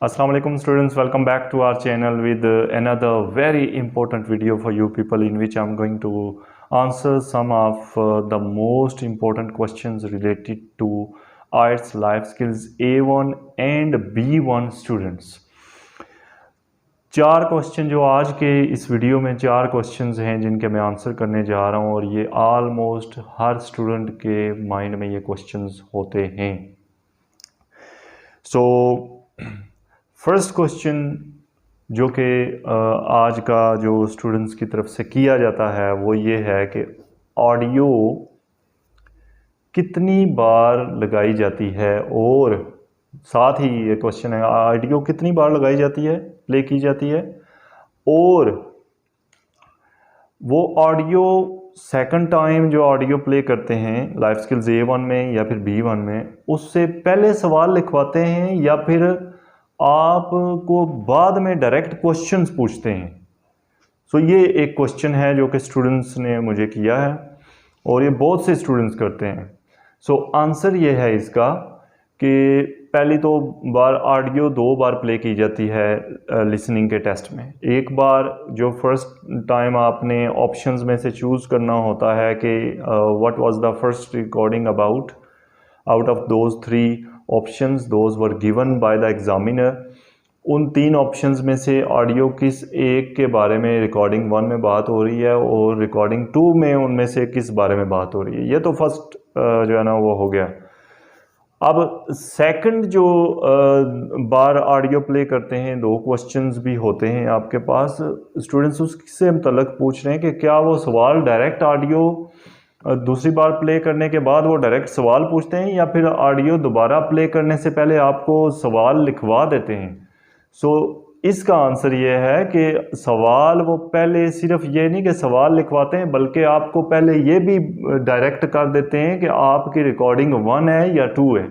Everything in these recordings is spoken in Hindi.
Assalamu alaikum students, welcome back to our channel with another very important video for you people, in which I'm going to answer some of the most important questions related to IELTS life skills A1 and B1 students। चार क्वेश्चन जो आज के इस वीडियो में चार क्वेश्चंस हैं जिनके मैं आंसर करने जा रहा हूं, और ये ऑलमोस्ट हर स्टूडेंट के माइंड में ये क्वेश्चंस होते हैं। सो फर्स्ट क्वेश्चन जो कि आज का जो स्टूडेंट्स की तरफ से किया जाता है वो ये है कि ऑडियो कितनी बार लगाई जाती है, और साथ ही ये क्वेश्चन है ऑडियो कितनी बार लगाई जाती है, प्ले की जाती है, और वो ऑडियो सेकंड टाइम जो ऑडियो प्ले करते हैं लाइफ स्किल्स A1 में या फिर B1 में, उससे पहले सवाल लिखवाते हैं या फिर आपको बाद में डायरेक्ट क्वेश्चंस पूछते हैं। सो ये एक क्वेश्चन है जो कि स्टूडेंट्स ने मुझे किया है और ये बहुत से स्टूडेंट्स करते हैं। सो आंसर ये है इसका कि पहली तो बार ऑडियो दो बार प्ले की जाती है लिसनिंग के टेस्ट में। एक बार जो फर्स्ट टाइम आपने ऑप्शंस में से चूज़ करना होता है कि what was the first recording about, out of those three options those were given by the examiner. उन तीन ऑप्शंस में से ऑडियो किस एक के बारे में रिकॉर्डिंग 1 में बात हो रही है और रिकॉर्डिंग 2 में उनमें से किस बारे में बात हो रही है। ये तो फर्स्ट जो है ना वो हो गया। अब सेकंड जो बार ऑडियो प्ले करते हैं, दो क्वेश्चंस भी होते हैं आपके पास, स्टूडेंट्स उससे मुतल्लिक़ पूछ रहे हैं कि क्या वो सवाल डायरेक्ट ऑडियो दूसरी बार प्ले करने के बाद वो डायरेक्ट सवाल पूछते हैं या फिर ऑडियो दोबारा प्ले करने से पहले आपको सवाल लिखवा देते हैं। सो इसका आंसर ये है कि सवाल वो पहले सिर्फ ये नहीं कि सवाल लिखवाते हैं, बल्कि आपको पहले ये भी डायरेक्ट कर देते हैं कि आपकी रिकॉर्डिंग 1 है या 2 है,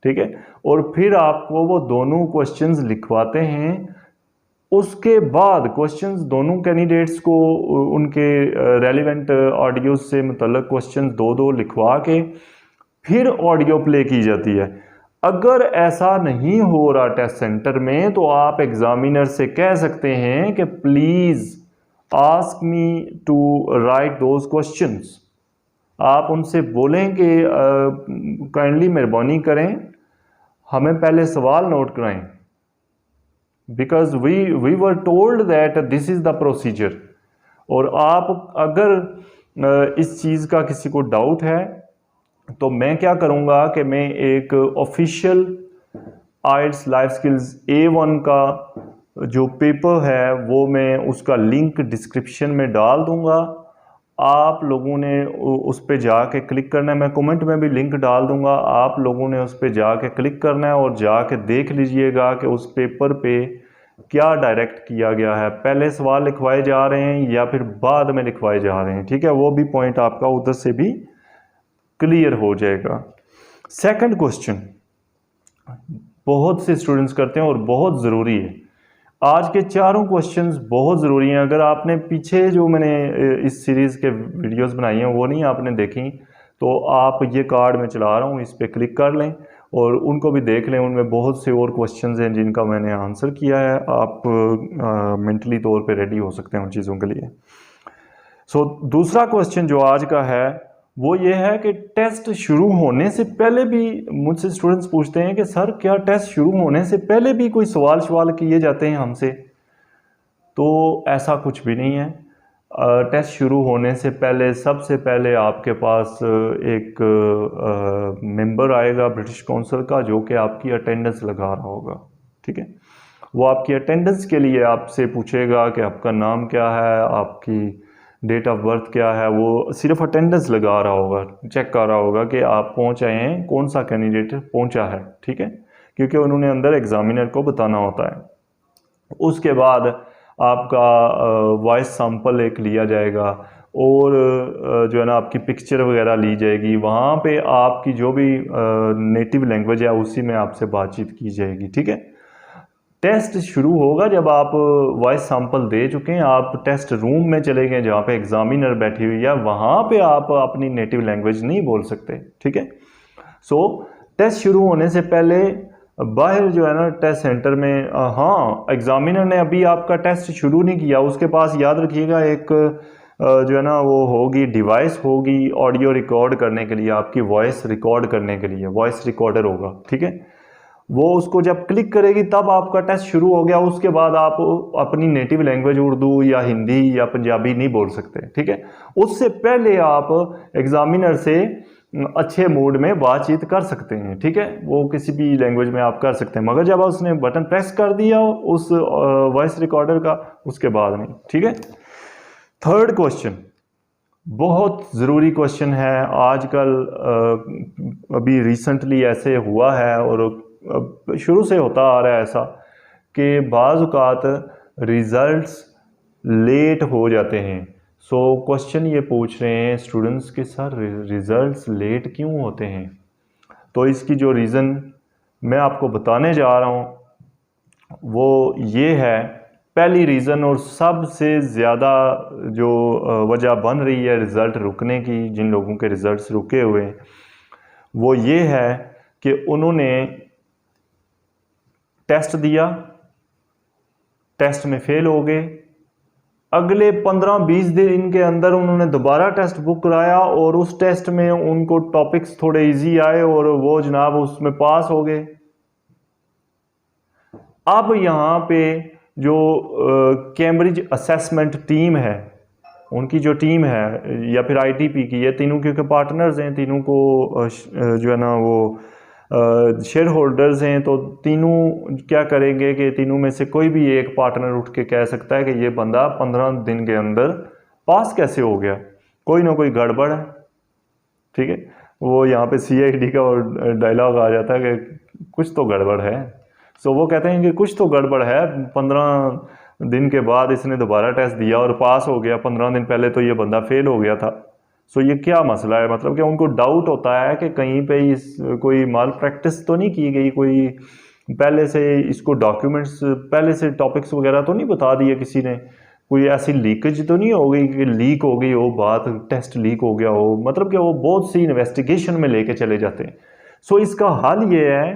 ठीक है, और फिर आपको वो दोनों क्वेश्चंस लिखवाते हैं। उसके बाद क्वेश्चंस दोनों कैंडिडेट्स को उनके रेलिवेंट ऑडियो से मुतल्लिक़ क्वेश्चंस दो दो लिखवा के फिर ऑडियो प्ले की जाती है। अगर ऐसा नहीं हो रहा टेस्ट सेंटर में तो आप एग्जामिनर से कह सकते हैं कि please ask me to write those questions. आप उनसे बोलें कि काइंडली मेहरबानी करें हमें पहले सवाल नोट कराएं, because we were told that this is the procedure. और आप अगर इस चीज़ का किसी को डाउट है तो मैं क्या करूँगा कि मैं एक official IELTS life skills A1 का जो पेपर है वो मैं उसका लिंक डिस्क्रिप्शन में डाल दूँगा। आप लोगों ने उस पर जाके क्लिक करना है, मैं कमेंट में भी लिंक डाल दूँगा। आप लोगों ने उस पर जाके क्लिक करना है और जाके देख लीजिएगा कि उस पेपर पे क्या डायरेक्ट किया गया है, पहले सवाल लिखवाए जा रहे हैं या फिर बाद में लिखवाए जा रहे हैं, ठीक है। वो भी पॉइंट आपका उधर से भी क्लियर हो जाएगा। सेकंड क्वेश्चन बहुत से स्टूडेंट्स करते हैं और बहुत ज़रूरी है। आज के चारों क्वेश्चंस बहुत ज़रूरी हैं। अगर आपने पीछे जो मैंने इस सीरीज़ के वीडियोस बनाई हैं वो नहीं आपने देखी तो आप ये कार्ड में चला रहा हूँ, इस पर क्लिक कर लें और उनको भी देख लें। उनमें बहुत से और क्वेश्चंस हैं जिनका मैंने आंसर किया है। आप मेंटली तौर पे रेडी हो सकते हैं उन चीज़ों के लिए। सो दूसरा क्वेश्चन जो आज का है वो ये है कि टेस्ट शुरू होने से पहले भी मुझसे स्टूडेंट्स पूछते हैं कि सर क्या टेस्ट शुरू होने से पहले भी कोई सवाल किए जाते हैं हमसे। तो ऐसा कुछ भी नहीं है। टेस्ट शुरू होने से पहले सबसे पहले आपके पास एक मेंबर आएगा ब्रिटिश काउंसिल का जो कि आपकी अटेंडेंस लगा रहा होगा, ठीक है। वो आपकी अटेंडेंस के लिए आपसे पूछेगा कि आपका नाम क्या है, आपकी डेट ऑफ बर्थ क्या है। वो सिर्फ अटेंडेंस लगा रहा होगा, चेक कर रहा होगा कि आप पहुंच आए हैं, कौन सा कैंडिडेट पहुंचा है, ठीक है, क्योंकि उन्होंने अंदर एग्जामिनर को बताना होता है। उसके बाद आपका वॉइस सैंपल एक लिया जाएगा और जो है ना आपकी पिक्चर वगैरह ली जाएगी। वहाँ पे आपकी जो भी नेटिव लैंग्वेज है उसी में आपसे बातचीत की जाएगी, ठीक है। टेस्ट शुरू होगा जब आप वॉइस सैंपल दे चुके हैं, आप टेस्ट रूम में चले गए जहाँ पे एग्जामिनर बैठी हुई है, वहाँ पे आप अपनी नेटिव लैंग्वेज नहीं बोल सकते, ठीक है। सो टेस्ट शुरू होने से पहले बाहर जो है ना टेस्ट सेंटर में, हाँ एग्जामिनर ने अभी आपका टेस्ट शुरू नहीं किया, उसके पास याद रखिएगा एक जो है ना वो होगी, डिवाइस होगी ऑडियो रिकॉर्ड करने के लिए, आपकी वॉइस रिकॉर्ड करने के लिए, वॉइस रिकॉर्डर होगा, ठीक है। वो उसको जब क्लिक करेगी तब आपका टेस्ट शुरू हो गया, उसके बाद आप अपनी नेटिव लैंग्वेज उर्दू या हिंदी या पंजाबी नहीं बोल सकते, ठीक है। उससे पहले आप एग्जामिनर से अच्छे मूड में बातचीत कर सकते हैं, ठीक है, वो किसी भी लैंग्वेज में आप कर सकते हैं, मगर जब उसने बटन प्रेस कर दिया उस वॉइस रिकॉर्डर का, उसके बाद नहीं, ठीक है। थर्ड क्वेश्चन बहुत ज़रूरी क्वेश्चन है, आजकल अभी रिसेंटली ऐसे हुआ है और शुरू से होता आ रहा है ऐसा कि बाज़ औक़ात रिज़ल्ट्स लेट हो जाते हैं। सो क्वेश्चन ये पूछ रहे हैं स्टूडेंट्स कि सर रिज़ल्ट्स लेट क्यों होते हैं। तो इसकी जो रीज़न मैं आपको बताने जा रहा हूँ वो ये है, पहली रीज़न और सबसे ज़्यादा जो वजह बन रही है रिज़ल्ट रुकने की, जिन लोगों के रिज़ल्ट्स रुके हुए, वो ये है कि उन्होंने टेस्ट दिया, टेस्ट में फेल हो गए, अगले 15-20 दिन के अंदर उन्होंने दोबारा टेस्ट बुक कराया और उस टेस्ट में उनको टॉपिक्स थोड़े इजी आए और वो जनाब उसमें पास हो गए। अब यहाँ पे जो कैम्ब्रिज असेसमेंट टीम है, उनकी जो टीम है या फिर आईटीपी की, ये तीनों क्योंकि पार्टनर्स हैं, तीनों को जो है ना वो शेयर होल्डर्स हैं, तो तीनों क्या करेंगे कि तीनों में से कोई भी एक पार्टनर उठ के कह सकता है कि ये बंदा 15 दिन के अंदर पास कैसे हो गया, कोई ना कोई गड़बड़ है, ठीक है। वो यहाँ पे सीआईडी का डायलॉग आ जाता है कि कुछ तो गड़बड़ है। सो वो कहते हैं कि कुछ तो गड़बड़ है, 15 दिन के बाद इसने दोबारा टेस्ट दिया और पास हो गया, 15 दिन पहले तो ये बंदा फेल हो गया था। सो ये क्या मसला है, मतलब कि उनको डाउट होता है कि कहीं पे इस कोई माल प्रैक्टिस तो नहीं की गई, कोई पहले से इसको डॉक्यूमेंट्स पहले से टॉपिक्स वगैरह तो नहीं बता दिए किसी ने, कोई ऐसी लीकेज तो नहीं हो गई कि लीक हो गई हो बात, टेस्ट लीक हो गया हो, मतलब कि वो बहुत सी इन्वेस्टिगेशन में लेके चले जाते हैं। सो इसका हल ये है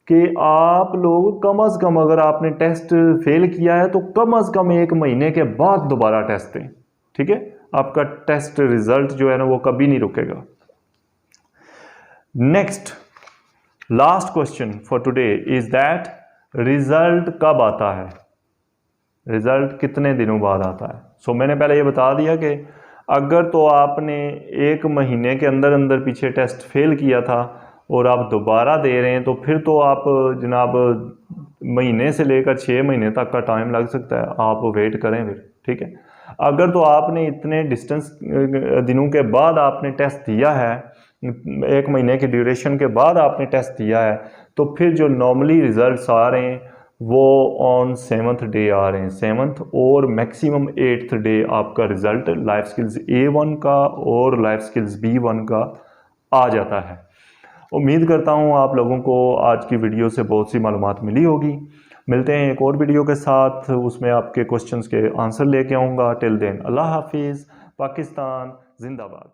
कि आप लोग कम अज़ कम, अगर आपने टेस्ट फेल किया है तो कम अज़ कम 1 महीने के बाद दोबारा टेस्ट दें, ठीक है। आपका टेस्ट रिजल्ट जो है ना वो कभी नहीं रुकेगा। Next last question for today is that result कब आता है, रिजल्ट कितने दिनों बाद आता है। सो मैंने पहले ये बता दिया कि अगर तो आपने 1 महीने के अंदर अंदर पीछे टेस्ट फेल किया था और आप दोबारा दे रहे हैं तो फिर तो आप जनाब महीने से लेकर 6 महीने तक का टाइम लग सकता है, आप वेट करें फिर, ठीक है। अगर तो आपने इतने डिस्टेंस दिनों के बाद आपने टेस्ट दिया है, 1 महीने की ड्यूरेशन के बाद आपने टेस्ट दिया है, तो फिर जो नॉर्मली रिजल्ट्स आ रहे हैं वो ऑन 7th डे आ रहे हैं, 7th और मैक्सिमम 8th डे आपका रिजल्ट लाइफ स्किल्स A1 का और लाइफ स्किल्स B1 का आ जाता है। उम्मीद करता हूँ आप लोगों को आज की वीडियो से बहुत सी मालूमात मिली होगी। मिलते हैं एक और वीडियो के साथ, उसमें आपके क्वेश्चंस के आंसर लेके आऊँगा। टिल देन अल्लाह हाफिज़, पाकिस्तान जिंदाबाद।